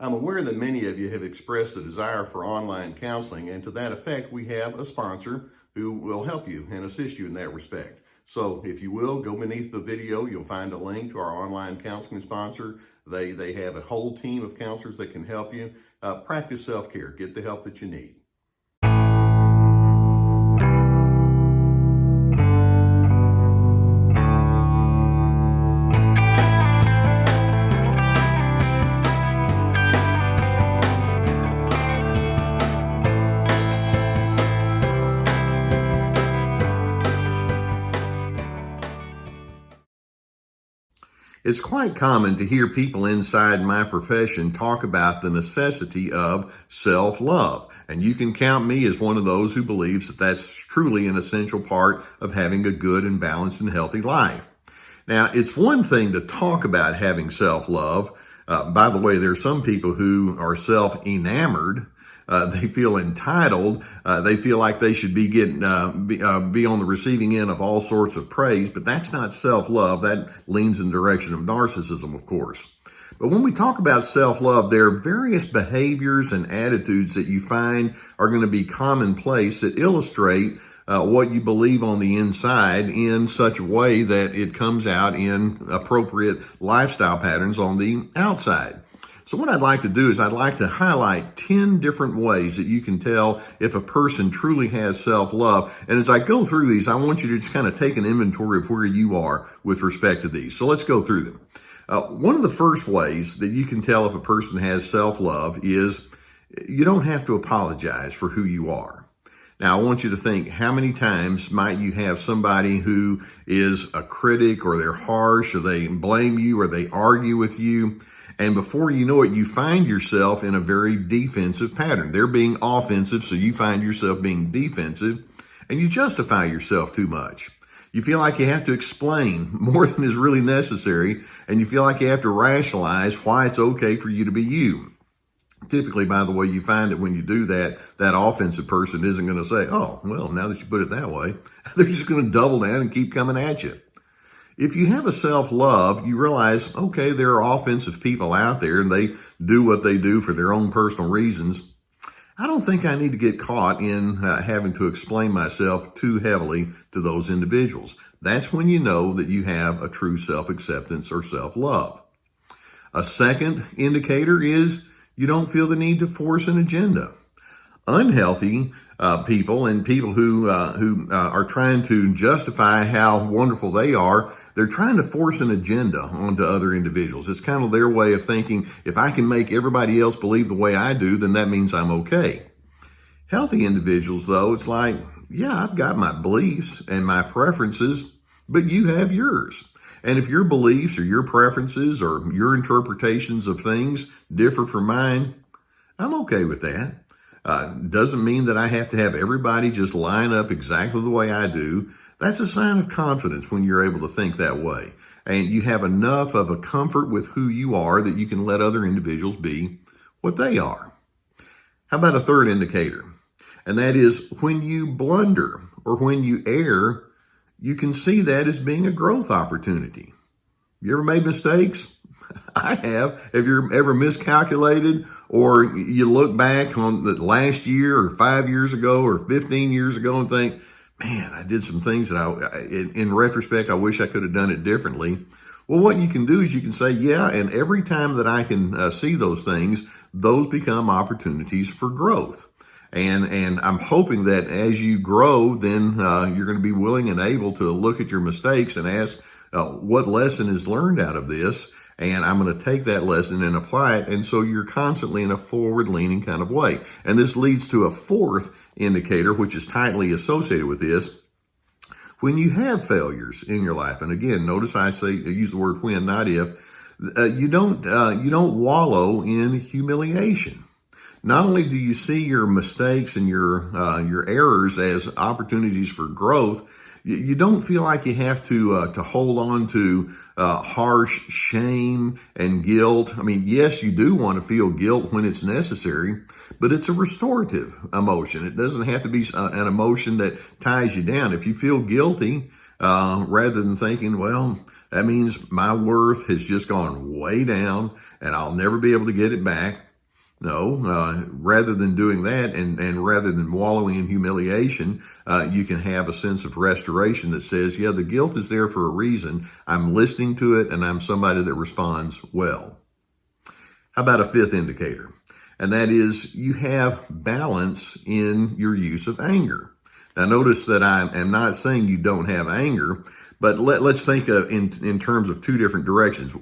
I'm aware that many of you have expressed a desire for online counseling, and to that effect, we have a sponsor who will help you and assist you in that respect. So if you will, go beneath the video, you'll find a link to our online counseling sponsor. They have a whole team of counselors that can help you. Practice self-care, get the help that you need. It's quite common to hear people inside my profession talk about the necessity of self-love. And you can count me as one of those who believes that that's truly an essential part of having a good and balanced and healthy life. Now, it's one thing to talk about having self-love. By the way, there are some people who are self-enamored. They feel entitled. They feel like they should be getting be on the receiving end of all sorts of praise, but that's not self-love. That leans in the direction of narcissism, of course. But when we talk about self-love, there are various behaviors and attitudes that you find are going to be commonplace that illustrate what you believe on the inside in such a way that it comes out in appropriate lifestyle patterns on the outside. So what I'd like to do is I'd like to highlight 10 different ways that you can tell if a person truly has self-love. And as I go through these, I want you to just kind of take an inventory of where you are with respect to these. So let's go through them. One of the first ways that you can tell if a person has self-love is you don't have to apologize for who you are. Now, I want you to think, how many times might you have somebody who is a critic, or they're harsh, or they blame you, or they argue with you? And before you know it, you find yourself in a very defensive pattern. They're being offensive, so you find yourself being defensive, and you justify yourself too much. You feel like you have to explain more than is really necessary, and you feel like you have to rationalize why it's okay for you to be you. Typically, by the way, you find that when you do that, that offensive person isn't going to say, oh, well, now that you put it that way, they're just going to double down and keep coming at you. If you have a self-love, you realize, okay, there are offensive people out there and they do what they do for their own personal reasons. I don't think I need to get caught in having to explain myself too heavily to those individuals. That's when you know that you have a true self-acceptance or self-love. A second indicator is you don't feel the need to force an agenda. Unhealthy people and people who are trying to justify how wonderful they are, they're trying to force an agenda onto other individuals. It's kind of their way of thinking, if I can make everybody else believe the way I do, then that means I'm okay. Healthy individuals, though, it's like, yeah, I've got my beliefs and my preferences, but you have yours. And if your beliefs or your preferences or your interpretations of things differ from mine, I'm okay with that. Doesn't mean that I have to have everybody just line up exactly the way I do. That's a sign of confidence when you're able to think that way. And you have enough of a comfort with who you are that you can let other individuals be what they are. How about a third indicator? And that is when you blunder or when you err, you can see that as being a growth opportunity. You ever made mistakes? I have. Have you ever miscalculated, or you look back on the last year or 5 years ago or 15 years ago and think, man, I did some things that in retrospect, I wish I could have done it differently. Well, what you can do is you can say, yeah, and every time that I can see those things, those become opportunities for growth. And I'm hoping that as you grow, then you're going to be willing and able to look at your mistakes and ask, what lesson is learned out of this? And I'm going to take that lesson and apply it. And so you're constantly in a forward-leaning kind of way. And this leads to a fourth indicator, which is tightly associated with this. When you have failures in your life, and again, notice I use the word when, not if, you don't wallow in humiliation. Not only do you see your mistakes and your errors as opportunities for growth, you don't feel like you have to hold on to harsh shame and guilt. I mean, yes, you do want to feel guilt when it's necessary, but it's a restorative emotion. It doesn't have to be an emotion that ties you down. If you feel guilty, rather than thinking, well, that means my worth has just gone way down and I'll never be able to get it back, No, rather than doing that and rather than wallowing in humiliation, you can have a sense of restoration that says, yeah, the guilt is there for a reason. I'm listening to it and I'm somebody that responds well. How about a fifth indicator? And that is you have balance in your use of anger. Now notice that I am not saying you don't have anger, but let's think of in terms of two different directions.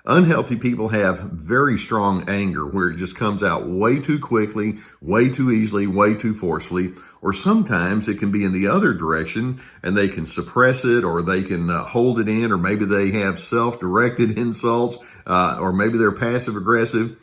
Unhealthy people have very strong anger where it just comes out way too quickly, way too easily, way too forcefully, or sometimes it can be in the other direction and they can suppress it or they can hold it in, or maybe they have self-directed insults, or maybe they're passive aggressive.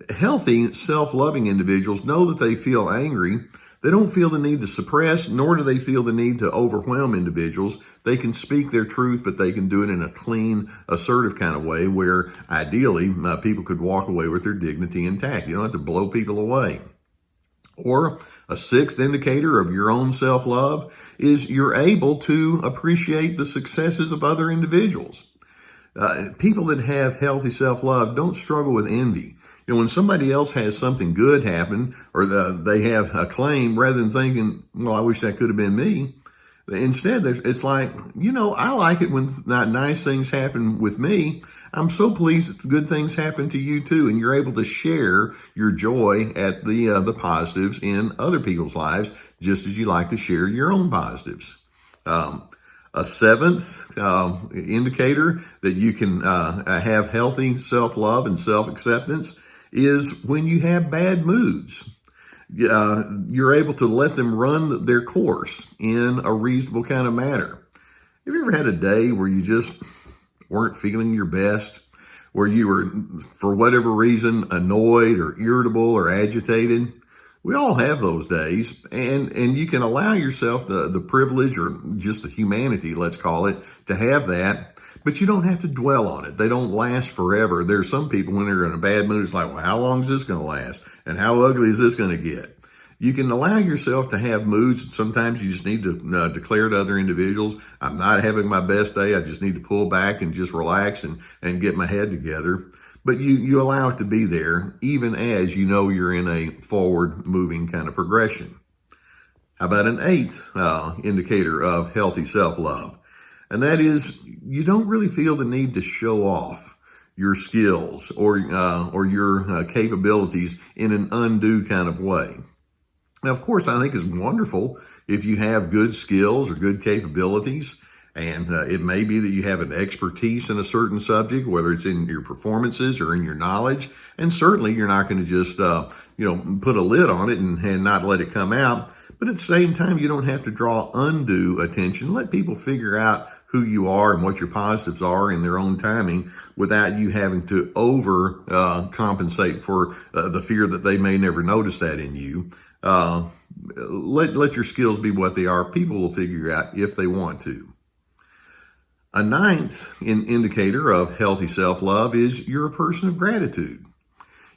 Healthy, self-loving individuals know that they feel angry. They don't feel the need to suppress, nor do they feel the need to overwhelm individuals. They can speak their truth, but they can do it in a clean, assertive kind of way where ideally people could walk away with their dignity intact. You don't have to blow people away. Or a sixth indicator of your own self-love is you're able to appreciate the successes of other individuals. People that have healthy self-love don't struggle with envy. You know, when somebody else has something good happen or they have a claim, rather than thinking, well, I wish that could have been me, instead, it's like, you know, I like it when nice things happen with me. I'm so pleased that good things happen to you too, and you're able to share your joy at the positives in other people's lives, just as you like to share your own positives. A seventh indicator that you can have healthy self-love and self-acceptance is when you have bad moods. You're able to let them run their course in a reasonable kind of manner. Have you ever had a day where you just weren't feeling your best, where you were, for whatever reason, annoyed or irritable or agitated? We all have those days, and you can allow yourself the privilege or just the humanity, let's call it, to have that, but you don't have to dwell on it. They don't last forever. There's some people when they're in a bad mood, it's like, well, how long is this going to last? And how ugly is this going to get? You can allow yourself to have moods. Sometimes you just need to declare to other individuals, I'm not having my best day. I just need to pull back and just relax and get my head together. But you allow it to be there, even as you know you're in a forward-moving kind of progression. How about an eighth indicator of healthy self-love? And that is, you don't really feel the need to show off your skills or your capabilities in an undue kind of way. Now, of course, I think it's wonderful if you have good skills or good capabilities. And it may be that you have an expertise in a certain subject, whether it's in your performances or in your knowledge. And certainly you're not going to just, put a lid on it and not let it come out. But at the same time, you don't have to draw undue attention. Let people figure out who you are and what your positives are in their own timing without you having to compensate for the fear that they may never notice that in you. Let your skills be what they are. People will figure out if they want to. A ninth indicator of healthy self-love is you're a person of gratitude.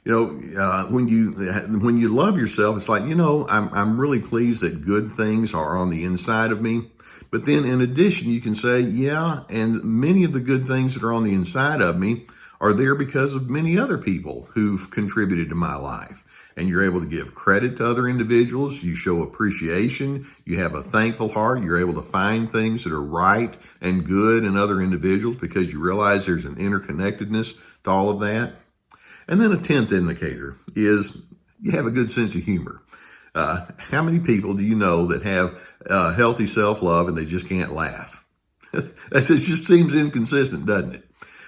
When you love yourself, it's like, I'm really pleased that good things are on the inside of me. But then in addition, you can say, yeah, and many of the good things that are on the inside of me are there because of many other people who've contributed to my life. And you're able to give credit to other individuals. You show appreciation. You have a thankful heart. You're able to find things that are right and good in other individuals because you realize there's an interconnectedness to all of that. And then a 10th indicator is you have a good sense of humor. How many people do you know that have healthy self-love and they just can't laugh? It just seems inconsistent, doesn't it?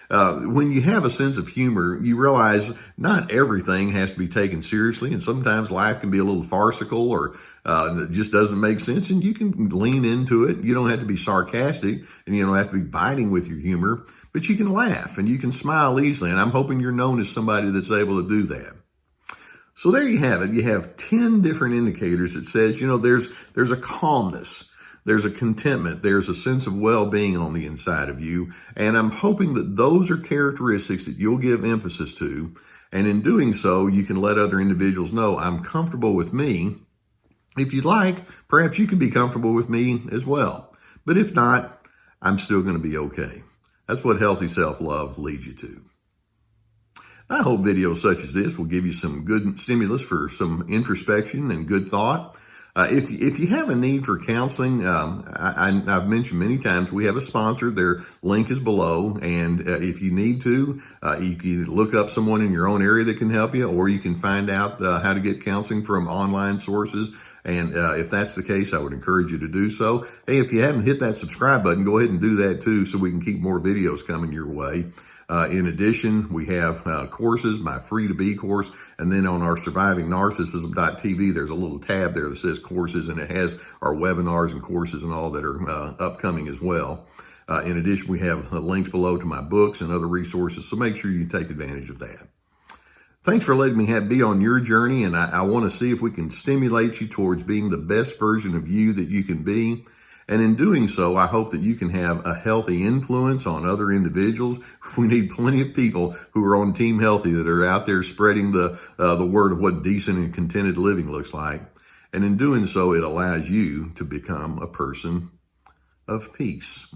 When you have a sense of humor, you realize not everything has to be taken seriously, and sometimes life can be a little farcical or it just doesn't make sense, and you can lean into it. You don't have to be sarcastic, and you don't have to be biting with your humor, but you can laugh and you can smile easily, and I'm hoping you're known as somebody that's able to do that. So there you have it. You have 10 different indicators that says, there's a calmness. There's a contentment. There's a sense of well-being on the inside of you. And I'm hoping that those are characteristics that you'll give emphasis to. And in doing so, you can let other individuals know, I'm comfortable with me. If you'd like, perhaps you can be comfortable with me as well. But if not, I'm still going to be okay. That's what healthy self-love leads you to. I hope videos such as this will give you some good stimulus for some introspection and good thought. If you have a need for counseling, I've mentioned many times we have a sponsor. Their link is below, and if you need to, you can look up someone in your own area that can help you, or you can find out how to get counseling from online sources. And if that's the case, I would encourage you to do so. Hey, if you haven't hit that subscribe button, go ahead and do that too, so we can keep more videos coming your way. In addition, we have courses, my Free to Be course, and then on our survivingnarcissism.tv, there's a little tab there that says courses, and it has our webinars and courses and all that are upcoming as well. In addition, we have links below to my books and other resources, so make sure you take advantage of that. Thanks for letting me be on your journey, and I want to see if we can stimulate you towards being the best version of you that you can be. And in doing so, I hope that you can have a healthy influence on other individuals. We need plenty of people who are on Team Healthy that are out there spreading the word of what decent and contented living looks like. And in doing so, it allows you to become a person of peace.